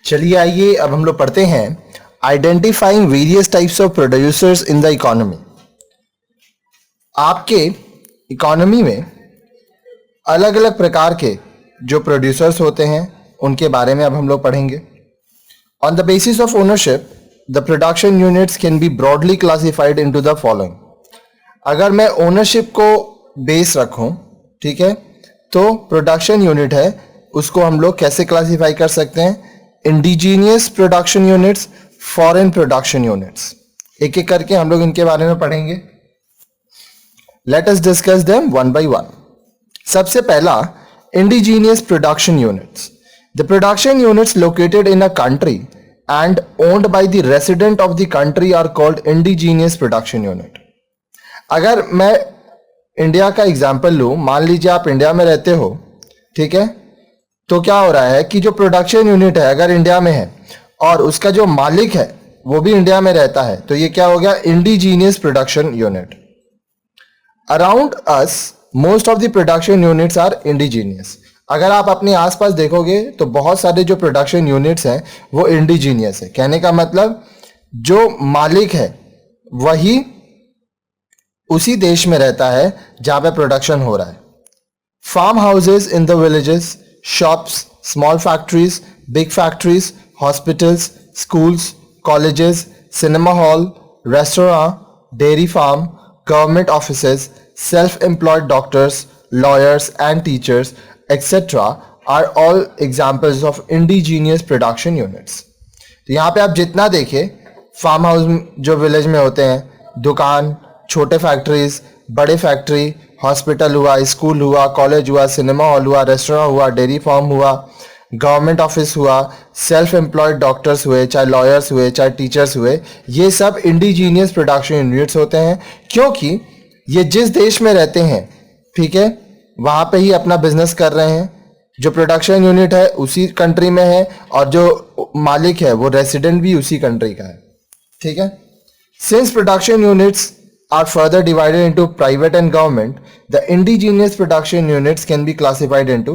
चलिए आइए अब हम लोग पढ़ते हैं identifying various types of producers in the economy. आपके इकोनॉमी में अलग अलग प्रकार के जो प्रोड्यूसर्स होते हैं उनके बारे में अब हम लोग पढ़ेंगे। On the basis of ownership the production units can be broadly classified into the following. अगर मैं ओनरशिप को बेस रखूं, ठीक है, तो प्रोडक्शन यूनिट है उसको हम लोग कैसे क्लासिफाई कर सकते हैं? Indigenous production units, foreign production units. एक एक करके हम लोग इनके बारे में पढ़ेंगे। Let us discuss them one by one. सबसे पहला, indigenous production units. The production units located in a country and owned by the resident of the country are called indigenous production unit. अगर मैं इंडिया का example लूं, मान लीजिए आप India में रहते हो, ठीक है, तो क्या हो रहा है कि जो प्रोडक्शन यूनिट है अगर इंडिया में है और उसका जो मालिक है वो भी इंडिया में रहता है, तो ये क्या हो गया? Indigenous production unit. Around us most of the production units are indigenous. अगर आप अपने आसपास देखोगे तो बहुत सारे जो प्रोडक्शन यूनिट्स हैं वो इंडिजीनियस है। कहने का मतलब जो मालिक है वही उसी देश में रहता है जहां पे प्रोडक्शन हो रहा है। Farm houses in the villages, shops, small factories, big factories, hospitals, schools, colleges, cinema hall, restaurant, dairy farm, government offices, self-employed doctors, lawyers and teachers, etc. are all examples of indigenous production units. तो यहाँ पे आप जितना देखें, farm house जो village में होते हैं, दुकान, छोटे फैक्ट्रीज, बड़े फैक्ट्री, हॉस्पिटल हुआ, स्कूल हुआ, कॉलेज हुआ, सिनेमा हॉल हुआ, रेस्टोरेंट हुआ, डेयरी फार्म हुआ, गवर्नमेंट ऑफिस हुआ, सेल्फ एम्प्लॉयड डॉक्टर्स हुए, चाहे लॉयर्स हुए, चाहे टीचर्स हुए, ये सब इंडिजीनियस प्रोडक्शन यूनिट्स होते हैं क्योंकि ये जिस देश में रहते हैं, ठीक है, वहाँ पे ही अपना बिजनेस कर रहे हैं। जो प्रोडक्शन यूनिट है उसी कंट्री में है और जो मालिक है वो रेसिडेंट भी उसी कंट्री का है, ठीक है। Since production units are further divided into private and government, the indigenous production units can be classified into।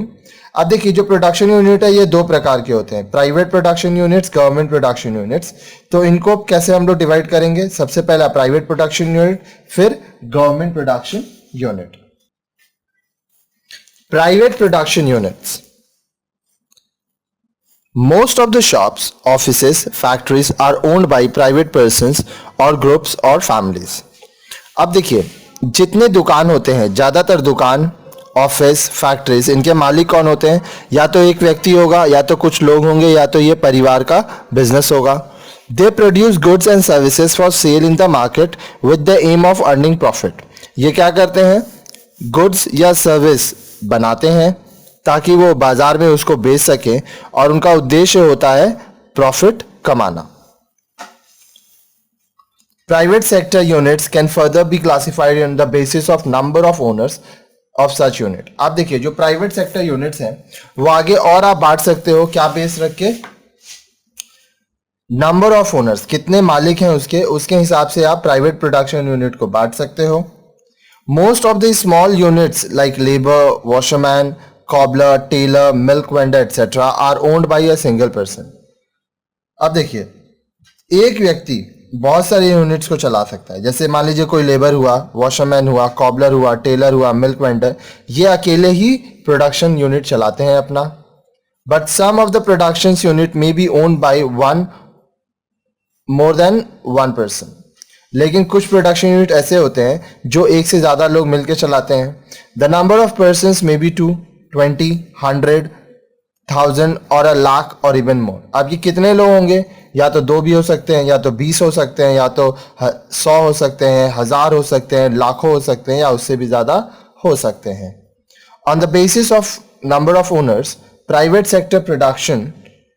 अब देखिए जो प्रोडक्शन यूनिट है ये दो प्रकार के होते हैं, private production units, government production units. तो इनको कैसे हम लोग डिवाइड करेंगे? सबसे पहला प्राइवेट प्रोडक्शन यूनिट, फिर government production unit. Private production units. Most of the shops, offices, factories are owned by private persons or groups or families। अब देखिए जितने दुकान होते हैं, ज़्यादातर दुकान, ऑफिस, फैक्ट्रीज, इनके मालिक कौन होते हैं? या तो एक व्यक्ति होगा, या तो कुछ लोग होंगे, या तो ये परिवार का बिजनेस होगा। They produce goods and services for sale in the market with the aim of earning profit. ये क्या करते हैं? गुड्स या सर्विस बनाते हैं ताकि वो बाजार में उसको बेच सकें और उनका उद्देश्य होता है प्रॉफिट कमाना। Private sector units can further be classified on the basis of number of owners of such unit। आप देखिए जो प्राइवेट सेक्टर यूनिट्स हैं वो आगे और आप बांट सकते हो, क्या बेस रख के? नंबर ऑफ ओनर्स, कितने मालिक हैं उसके हिसाब से आप प्राइवेट प्रोडक्शन यूनिट को बांट सकते हो। Most of the small units like labour, washerman, cobbler, tailor, milk vendor etcetera are owned by a single person. अब देखिए एक व्यक्ति बहुत सारे यूनिट्स को चला सकता है। जैसे मान लीजिए कोई लेबर हुआ, वॉशरमैन हुआ, कॉबलर हुआ, टेलर हुआ, मिल्क वेंडर, ये अकेले ही प्रोडक्शन यूनिट चलाते हैं अपना। But some of the production unit may be owned by one more than one person. लेकिन कुछ प्रोडक्शन यूनिट ऐसे होते हैं जो एक से ज्यादा लोग मिलकर चलाते हैं। The number of person may be 2, 20, 100, 1000 और 1,00,000 और इवन मोर। अब ये कितने लोग होंगे? या तो 2 भी हो सकते हैं, या तो 20 हो सकते हैं, या तो 100 हो सकते हैं, 1000 हो सकते हैं, लाखों हो सकते हैं, या उससे भी ज्यादा हो सकते हैं। On the basis of number of owners, private sector production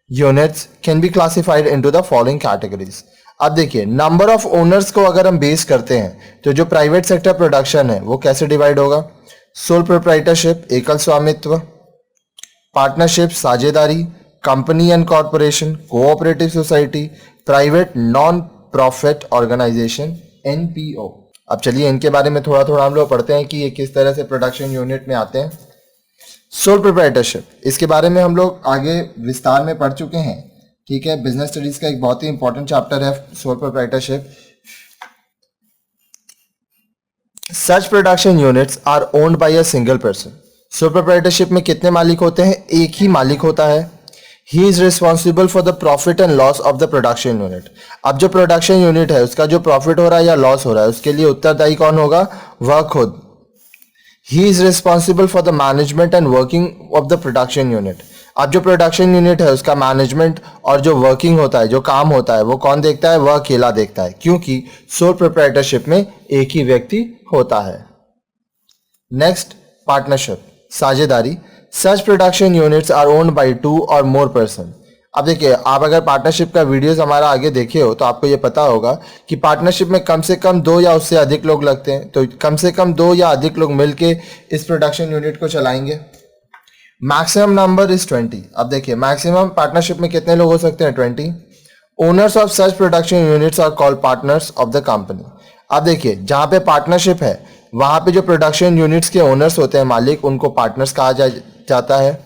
units can be classified into the following categories. अब देखिए नंबर ऑफ ओनर्स को अगर हम बेस करते हैं तो जो प्राइवेट सेक्टर प्रोडक्शन है वो कैसे डिवाइड होगा? सोल प्रोप्राइटरशिप, एकल स्वामित्व, पार्टनरशिप, साझेदारी, company and corporation, cooperative society, private non profit organisation, NPO. अब चलिए इनके बारे में थोड़ा थोड़ा हम लोग पढ़ते हैं कि ये किस तरह से प्रोडक्शन यूनिट में आते हैं। सोल प्रोप्राइटरशिप, इसके बारे में हम लोग आगे विस्तार में पढ़ चुके हैं ठीक है, बिजनेस स्टडीज का एक बहुत ही इंपॉर्टेंट चैप्टर है sole proprietorship. Such production units are owned by a single person. Sole proprietorship में कितने मालिक होते हैं? एक ही मालिक होता है। He is responsible for the profit and loss of the production unit. अब जो प्रोडक्शन यूनिट है उसका जो प्रॉफिट हो रहा है या लॉस हो रहा है उसके लिए उत्तरदायी कौन होगा? वह खुद। He is responsible for the management and working of the production unit. अब जो प्रोडक्शन यूनिट है उसका मैनेजमेंट और जो वर्किंग होता है, जो काम होता है, वो कौन देखता है? वह अकेला देखता है, क्योंकि सोल प्रोप्राइटरशिप में एक ही व्यक्ति होता है। नेक्स्ट, पार्टनरशिप, साझेदारी। Such production units are owned by 2 or more person. अब देखिए, आप अगर पार्टनरशिप का वीडियोस हमारा आगे देखे हो तो आपको ये पता होगा कि पार्टनरशिप में कम से कम 2 या उससे अधिक लोग लगते हैं। तो कम से कम 2 या अधिक लोग मिलके इस प्रोडक्शन यूनिट को चलाएंगे। Maximum number is 20। अब देखिए, मैक्सिमम पार्टनरशिप में कितने लोग हो सकते हैं? 20। Owners of such production units are called partners of the company. अब देखिए, जहां पे पार्टनरशिप है वहां पे जो प्रोडक्शन यूनिट्स के ओनर्स होते हैं, मालिक, उनको पार्टनर्स कहा जाता है।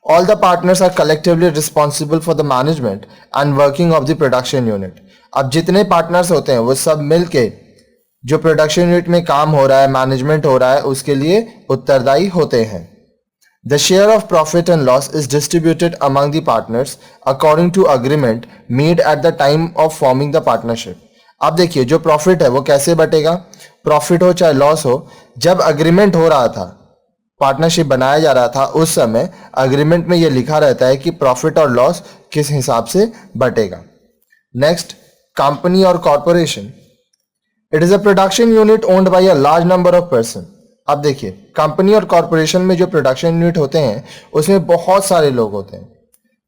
All the partners are collectively responsible for the management and working of the production unit. अब जितने पार्टनर्स होते हैं वो सब मिलके जो प्रोडक्शन यूनिट में काम हो रहा है, मैनेजमेंट हो रहा है, उसके लिए उत्तरदायी होते हैं। The share of profit and loss is distributed among the partners according to agreement made at the time of forming the partnership. अब देखिए, जो प्रॉफिट है वो कैसे बटेगा? प्रॉफिट हो चाहे लॉस हो, जब अग्रीमेंट हो रहा था, पार्टनरशिप बनाया जा रहा था, उस समय अग्रीमेंट में ये लिखा रहता है कि प्रॉफिट और लॉस किस हिसाब से बटेगा। नेक्स्ट, कंपनी और corporation. It is a production unit owned by a large number of person. अब देखिए, कंपनी और कॉर्पोरेशन में जो प्रोडक्शन यूनिट होते हैं उसमें बहुत सारे लोग होते हैं।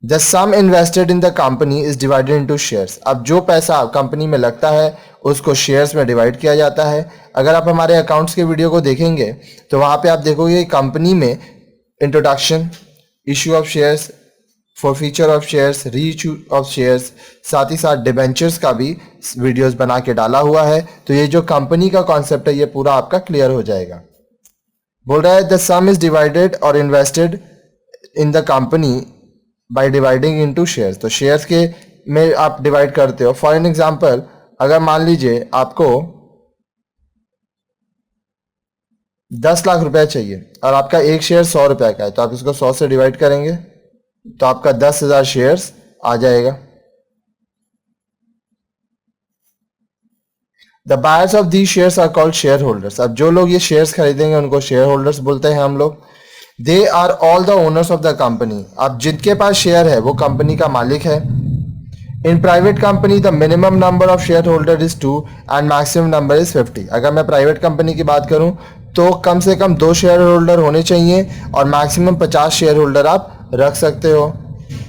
The sum invested in the company is divided into shares. अब जो पैसा कंपनी में लगता है उसको शेयर्स में डिवाइड किया जाता है। अगर आप हमारे अकाउंट्स के वीडियो को देखेंगे तो वहां पे आप देखोगे कंपनी में introduction, issue of shares, forfeiture of shares, री इशू ऑफ शेयर्स, साथ ही साथ डिबेंचर्स का भी वीडियोस बना के डाला हुआ है। तो ये जो कंपनी का कॉन्सेप्ट है ये पूरा आपका क्लियर हो जाएगा। बोल रहा है द सम इज डिवाइडेड और invested in the company by dividing into shares. तो शेयर्स के में आप डिवाइड करते हो। फॉर एन एग्जांपल, अगर मान लीजिए आपको 10 लाख रुपए चाहिए और आपका एक शेयर 100 रुपए का है, तो आप इसको 100 से डिवाइड करेंगे तो आपका 10,000 शेयर्स आ जाएगा। The buyers of the shares are called share holders. अब जो लोग ये शेयर्स खरीदेंगे उनको शेयर होल्डर्स बोलते हैं हम लोग। They are all the owners of the company. अब जिनके पास शेयर है वो कंपनी का मालिक है। In private company the minimum number of shareholder is 2 and maximum number is 50। अगर मैं प्राइवेट कंपनी की बात करूं तो कम से कम 2 शेयर होल्डर होने चाहिए और मैक्सिमम 50 शेयर होल्डर आप रख सकते हो।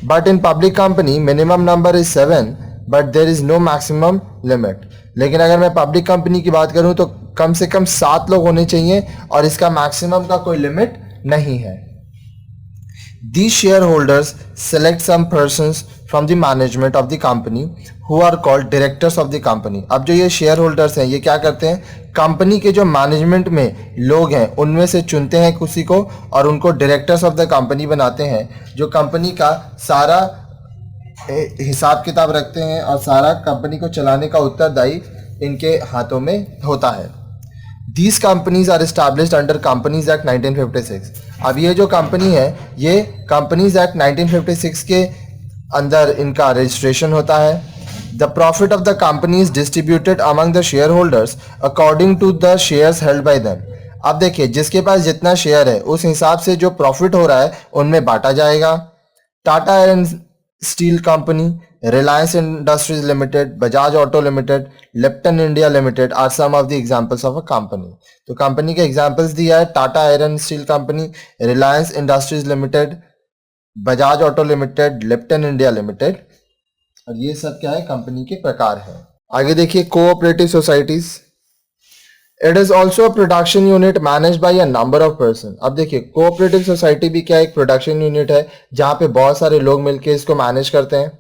But in public company minimum number is 7 but there is no maximum limit. लेकिन अगर मैं पब्लिक कंपनी की बात करूं तो कम से कम 7 लोग होने चाहिए और इसका मैक्सिमम का कोई लिमिट नहीं है। These shareholders select some persons from the management of the company who are called directors of the company. अब जो ये शेयर होल्डर्स हैं ये क्या करते हैं? कंपनी के जो मैनेजमेंट में लोग हैं उनमें से चुनते हैं किसी को और उनको डायरेक्टर्स ऑफ द कंपनी बनाते हैं, जो कंपनी का सारा हिसाब किताब रखते हैं और सारा कंपनी को चलाने का उत्तरदायी इनके हाथों में होता है। These companies are established under Companies Act 1956. अब ये जो कंपनी है ये कंपनीज एक्ट 1956 के अंदर इनका रजिस्ट्रेशन होता है। The profit of the company is distributed among the share holders according to the shares held by them. अब देखिए, जिसके पास जितना शेयर है उस हिसाब से जो प्रॉफिट हो रहा है उनमें बांटा जाएगा। Tata Iron Steel Company, Reliance Industries Limited, Bajaj Auto Limited, Lipton India Limited are some of the examples of a company. तो कंपनी के एग्जांपल्स दिया है Tata Iron Steel Company, Reliance Industries Limited, Bajaj Auto Limited, Lipton India Limited, और ये सब क्या है? कंपनी के प्रकार है। आगे देखिए, cooperative societies. It is also a production unit manage by a number of person. अब देखिए, कोऑपरेटिव सोसाइटी भी क्या एक प्रोडक्शन यूनिट है जहां पे बहुत सारे लोग मिलकर इसको मैनेज करते हैं।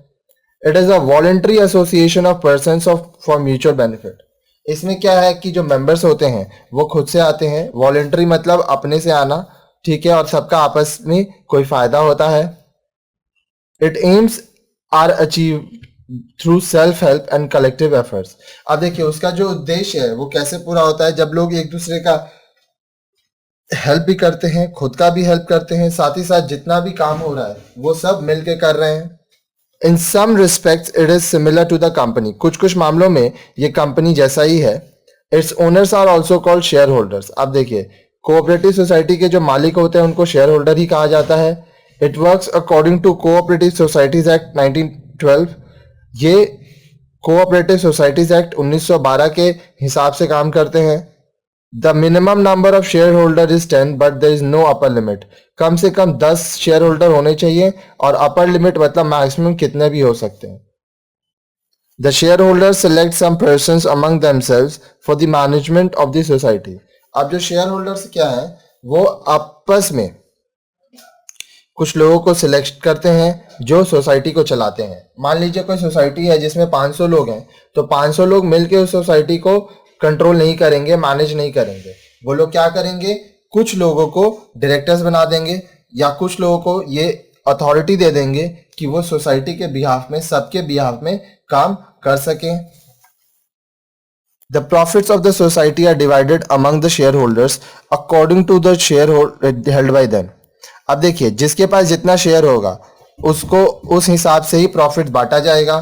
It is a voluntary association of persons of for mutual benefit. इसमें क्या है कि जो मेंबर्स होते हैं वो खुद से आते हैं। वॉलंटरी मतलब अपने से आना, ठीक है, और सबका आपस में कोई फायदा होता है। It aims are achieve through self help and collective efforts. अब देखिए उसका जो उद्देश्य है वो कैसे पूरा होता है, जब लोग एक दूसरे का हेल्प भी करते हैं, खुद का भी हेल्प करते हैं, साथ ही साथ जितना भी काम हो रहा है वो सब मिलके कर रहे हैं। In some respects it is similar to the company, कुछ कुछ मामलों में ये कंपनी जैसा ही है। Its owners are also called share holders. अब देखिए कोऑपरेटिव सोसाइटी के जो मालिक होते हैं उनको शेयर होल्डर ही कहा जाता है। It works according to cooperative societies act 1912। ये कोऑपरेटिव सोसाइटीज एक्ट 1912 के हिसाब से काम करते हैं। The minimum number of shareholder is 10 but there is no upper limit. कम से कम 10 शेयर होल्डर होने चाहिए और अपर लिमिट मतलब मैक्सिमम कितने भी हो सकते हैं। The share holder select some persons among themselves for the management of the society. अब जो शेयर होल्डर्स क्या है वो आपस में कुछ लोगों को सिलेक्ट करते हैं जो सोसाइटी को चलाते हैं। मान लीजिए कोई सोसाइटी है जिसमें 500 लोग हैं, तो 500 लोग मिलकर उस सोसाइटी को कंट्रोल नहीं करेंगे, मैनेज नहीं करेंगे। वो लोग क्या करेंगे, कुछ लोगों को डायरेक्टर्स बना देंगे या कुछ लोगों को ये अथॉरिटी दे देंगे कि वो सोसाइटी के बिहाफ में, सबके बिहाफ में काम कर सकें। The profits of the society are divided among the shareholders according to the share held by them. अब देखिए जिसके पास जितना शेयर होगा उसको उस हिसाब से ही प्रॉफिट बांटा जाएगा।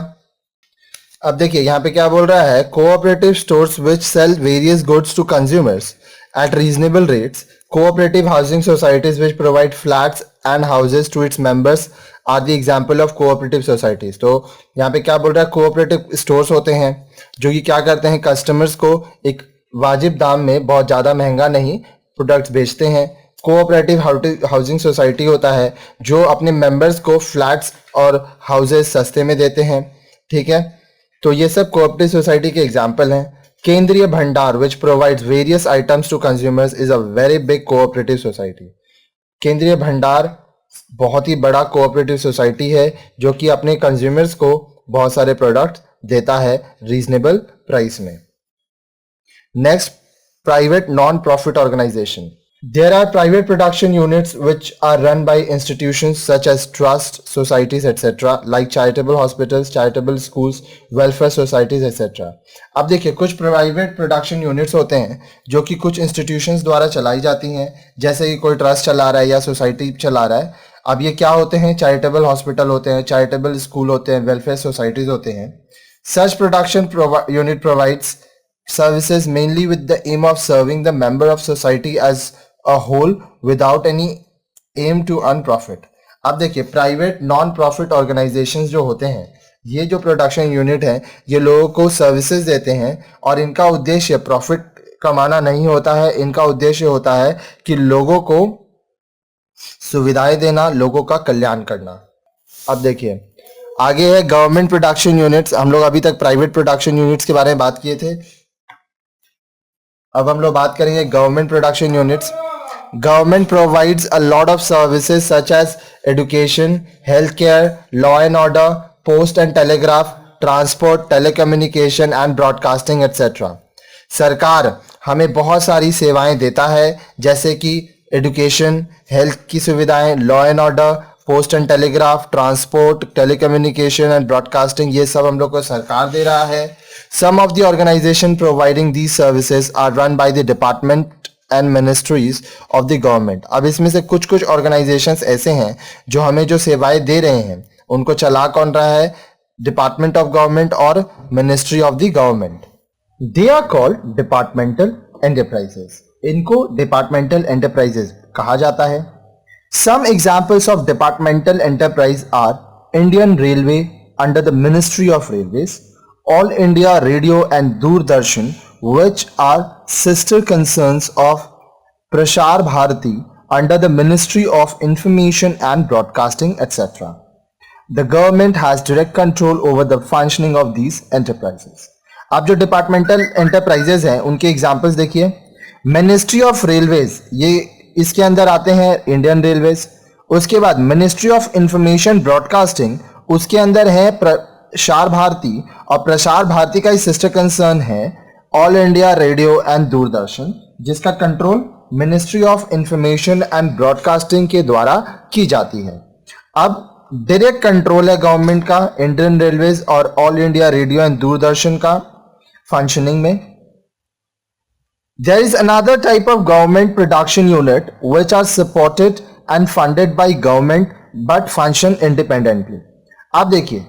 अब देखिए यहाँ पे क्या बोल रहा है, cooperative stores which sell various goods to consumers at reasonable rates, cooperative housing societies which provide flats and houses to its members are the example of cooperative societies. तो यहाँ पे क्या बोल रहा है, कोऑपरेटिव स्टोर्स होते हैं जो कि क्या करते हैं, कस्टमर्स को एक वाजिब दाम में, बहुत ज़्यादा महंगा नहीं, प्रोडक्ट्स बेचते हैं। कोऑपरेटिव हाउसिंग सोसाइटी होता है जो अपने मेंबर्स को फ्लैट्स और हाउसेज सस्ते में देते हैं। ठीक है, तो ये सब कोऑपरेटिव सोसाइटी के एग्जाम्पल हैं। Kendriya Bhandar which provides various items to consumers is a very big cooperative society. Kendriya Bhandar बहुत ही बड़ा कोऑपरेटिव सोसाइटी है जो कि अपने कंज्यूमर्स को बहुत सारे प्रोडक्ट देता है रीजनेबल प्राइस में। Next, private non profit organization. There are private production units which are run by institutions such as trusts, societies, etc. like charitable hospitals, charitable schools, welfare societies, etc. अब देखिए कुछ private production units होते हैं जो कि कुछ institutions द्वारा चलाई जाती हैं, जैसे कि कोई ट्रस्ट चला रहा है या सोसाइटी चला रहा है। अब ये क्या होते हैं, चैरिटेबल हॉस्पिटल होते हैं, चैरिटेबल स्कूल होते हैं, वेलफेयर सोसाइटीज होते हैं। Such production unit provides services mainly with the aim of serving the member of society as a whole without any aim to earn profit। अब देखिए प्राइवेट नॉन प्रॉफिट ऑर्गेनाइजेशंस जो होते हैं, ये जो प्रोडक्शन यूनिट है, ये लोगों को सर्विसेज देते हैं और इनका उद्देश्य प्रॉफिट कमाना नहीं होता है। इनका उद्देश्य होता है कि लोगों को सुविधाएं देना, लोगों का कल्याण करना। अब देखिए आगे है गवर्नमेंट प्रोडक्शन यूनिट्स। हम लोग अभी तक प्राइवेट प्रोडक्शन यूनिट्स के बारे में बात किए थे, अब हम लोग बात करेंगे government production units. Government provides a lot of services such as education, health care, law and order, post and telegraph, transport, telecommunication and broadcasting etcetera. सरकार हमें बहुत सारी सेवाएं देता है जैसे कि एजुकेशन, हेल्थ की सुविधाएं, law and order, post and telegraph, transport, telecommunication and broadcasting, ये सब हम लोग को सरकार दे रहा है। Some of the organization providing these services are run by the department and ministries of the government। अब इसमें से कुछ कुछ organizations ऐसे हैं जो हमें जो सेवाएं दे रहे हैं उनको चला कौन रहा है, डिपार्टमेंट ऑफ गवर्नमेंट और ministry of the government. They are called departmental enterprises. इनको डिपार्टमेंटल एंटरप्राइजेस कहा जाता है। Some examples of departmental enterprise are Indian railway under the ministry of railways, All India Radio and Doordarshan, which are sister concerns of Prasar Bharati under the Ministry of Information and Broadcasting, etc. The government has direct control over the functioning of these enterprises। अब जो departmental enterprises हैं उनके examples देखिए। Ministry of railways, ये इसके अंदर आते हैं इंडियन रेलवेज। उसके बाद मिनिस्ट्री ऑफ इंफॉर्मेशन ब्रॉडकास्टिंग, उसके अंदर है प्रसार भारती, और प्रसार भारती का ही सिस्टर कंसर्न है All India Radio and Doordarshan, जिसका control ministry of information and broadcasting के द्वारा की जाती है। अब डायरेक्ट कंट्रोल है गवर्नमेंट का इंडियन रेलवेज और All India Radio and Doordarshan का फंक्शनिंग में. There is another type of government production unit which are supported and funded by government but function independently. आप देखिए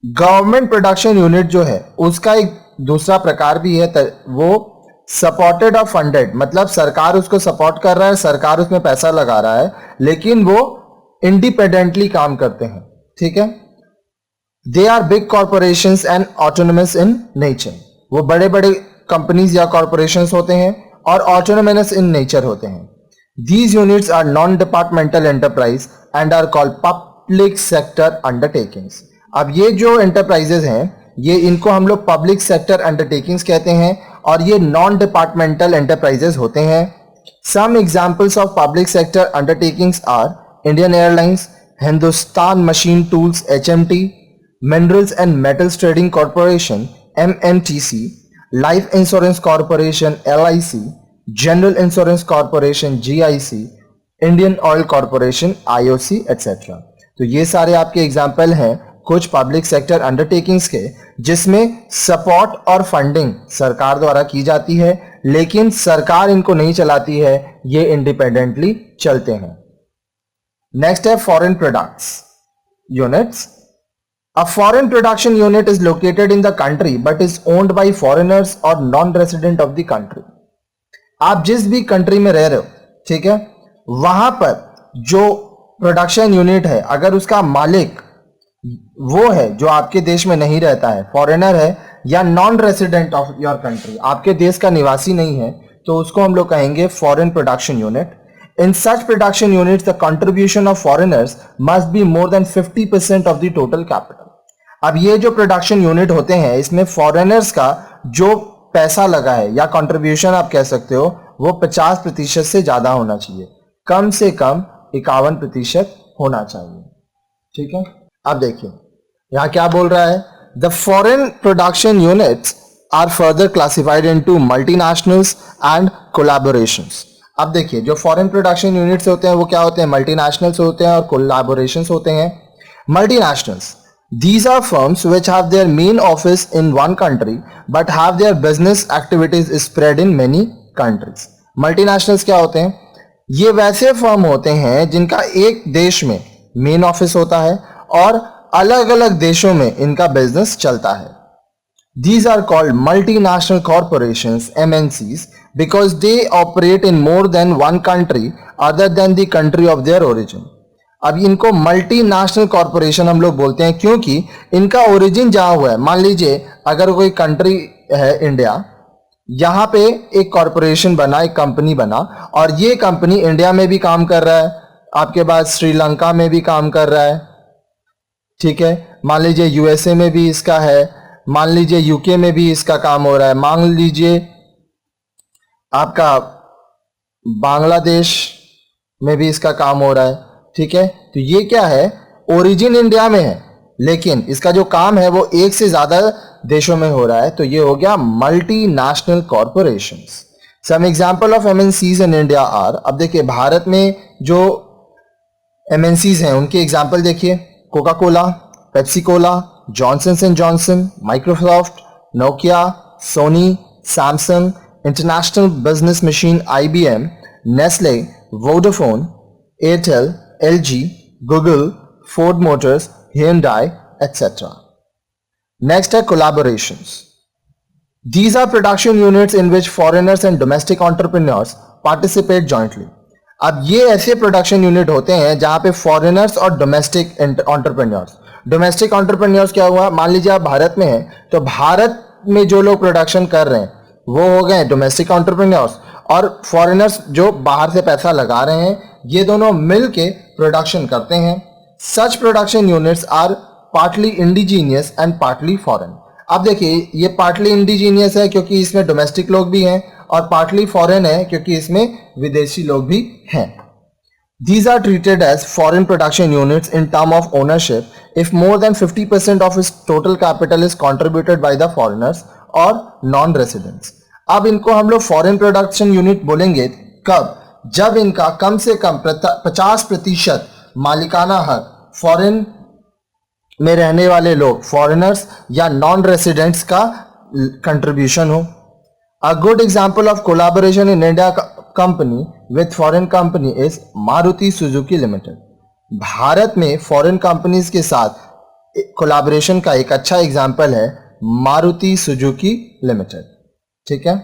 गवर्नमेंट प्रोडक्शन यूनिट जो है उसका एक दूसरा प्रकार भी है, वो सपोर्टेड और फंडेड, मतलब सरकार उसको सपोर्ट कर रहा है, सरकार उसमें पैसा लगा रहा है, लेकिन वो इंडिपेंडेंटली काम करते हैं. ठीक है. They are big corporations and autonomous in nature. वो बड़े बड़े कंपनीज या कॉर्पोरेशंस होते हैं और ऑटोनोमस इन नेचर होते हैं. These units are non departmental enterprise and are called public sector undertakings. अब ये जो एंटरप्राइजेज हैं ये इनको हम लोग पब्लिक सेक्टर अंडरटेकिंग्स कहते हैं और ये नॉन डिपार्टमेंटल एंटरप्राइजेज होते हैं. Some examples of public sector undertakings are Indian Airlines, Hindustan Machine Tools HMT, Minerals and Metals Trading Corporation MMTC, Life Insurance Corporation LIC, General Insurance Corporation GIC, Indian Oil Corporation IOC etcetera. तो ये सारे आपके example हैं कुछ public sector undertakings के जिसमें support और funding सरकार द्वारा की जाती है, लेकिन सरकार इनको नहीं चलाती है, ये इंडिपेंडेंटली चलते हैं. नेक्स्ट है foreign products units. A foreign production unit is located in the country but is owned by foreigners or non-resident of the country. आप जिस भी कंट्री में रह रहे हो, ठीक है, वहां पर जो प्रोडक्शन यूनिट है अगर उसका मालिक वो है जो आपके देश में नहीं रहता है, फॉरेनर है या non resident of your country, आपके देश का निवासी नहीं है, तो उसको हम लोग कहेंगे foreign production unit. In such production units, the contribution of foreigners must be more than 50% of the total capital. अब ये जो प्रोडक्शन यूनिट होते हैं इसमें फॉरेनर्स का जो पैसा लगा है या कंट्रीब्यूशन आप कह सकते हो वो 50% से ज्यादा होना चाहिए, कम से कम 51% होना चाहिए. ठीक है. अब देखिए यहां क्या बोल रहा है. The foreign production units are further classified into multinationals and collaborations. अब देखिए जो फॉरेन प्रोडक्शन यूनिट्स होते हैं वो क्या होते हैं, मल्टीनेशनल्स होते हैं और कोलैबोरेशंस होते हैं. Multinationals, these are firms which have their main office in one country but have their business activities spread in many countries. Multinationals क्या होते हैं, ये वैसे फर्म होते हैं जिनका एक देश में मेन ऑफिस होता है और अलग अलग देशों में इनका बिजनेस चलता है. These are called multinational corporations MNCs because they operate in more than one country other than the country of their origin. अब इनको मल्टीनेशनल कॉरपोरेशन हम लोग बोलते हैं क्योंकि इनका ओरिजिन जहां हुआ है. मान लीजिए अगर कोई कंट्री है इंडिया, यहां पे एक कॉरपोरेशन बना, एक कंपनी बना और ये कंपनी इंडिया में भी काम कर रहा है, आपके पास श्रीलंका में भी काम कर रहा है. ठीक है. मान लीजिए USA में भी इसका है, मान लीजिए UK में भी इसका काम हो रहा है, मान लीजिए आपका बांग्लादेश में भी इसका काम हो रहा है. ठीक है. तो ये क्या है, ओरिजिन इंडिया में है लेकिन इसका जो काम है वो एक से ज्यादा देशों में हो रहा है, तो ये हो गया multinational corporations. Some example of MNCs in India are. अब देखिए भारत में जो MNCs हैं उनके एग्जांपल देखिए, Coca Cola, Pepsi Cola, Johnson and Johnson, Microsoft, Nokia, Sony, Samsung, International Business Machine IBM, Nestle, Vodafone, Airtel, LG, Google, Ford Motors, Hyundai, etc. Next है collaborations. These are production units in which foreigners and domestic entrepreneurs participate jointly. अब ये ऐसे production unit होते हैं जहां पे foreigners और domestic entrepreneurs. Domestic entrepreneurs क्या हुआ, मान लीजिए आप भारत में हैं तो भारत में जो लोग प्रोडक्शन कर रहे हैं वो हो गए डोमेस्टिक एंटरप्रेन्योर्स, और फॉरेनर्स जो बाहर से पैसा लगा रहे हैं ये दोनों मिल के प्रोडक्शन करते हैं. Such production units are partly indigenous and partly foreign. अब देखिए ये पार्टली इंडिजीनियस है क्योंकि इसमें डोमेस्टिक लोग भी हैं और पार्टली फॉरेन है क्योंकि इसमें विदेशी लोग भी हैं. These are treated as foreign production units in term of ownership if more than 50% of its total capital is contributed by the foreigners or non-residents. अब इनको हम लोग फॉरेन प्रोडक्शन यूनिट बोलेंगे कब, जब इनका कम से कम 50% मालिकाना हक फॉरेन में रहने वाले लोग, फॉरेनर्स या नॉन रेसिडेंट्स का कंट्रीब्यूशन हो। A good example of collaboration in India company with foreign company is Maruti Suzuki limited. Bharat में फॉरेन कंपनीज के साथ कोलैबोरेशन का एक अच्छा एग्जाम्पल है मारुति सुजुकी लिमिटेड। ठीक है।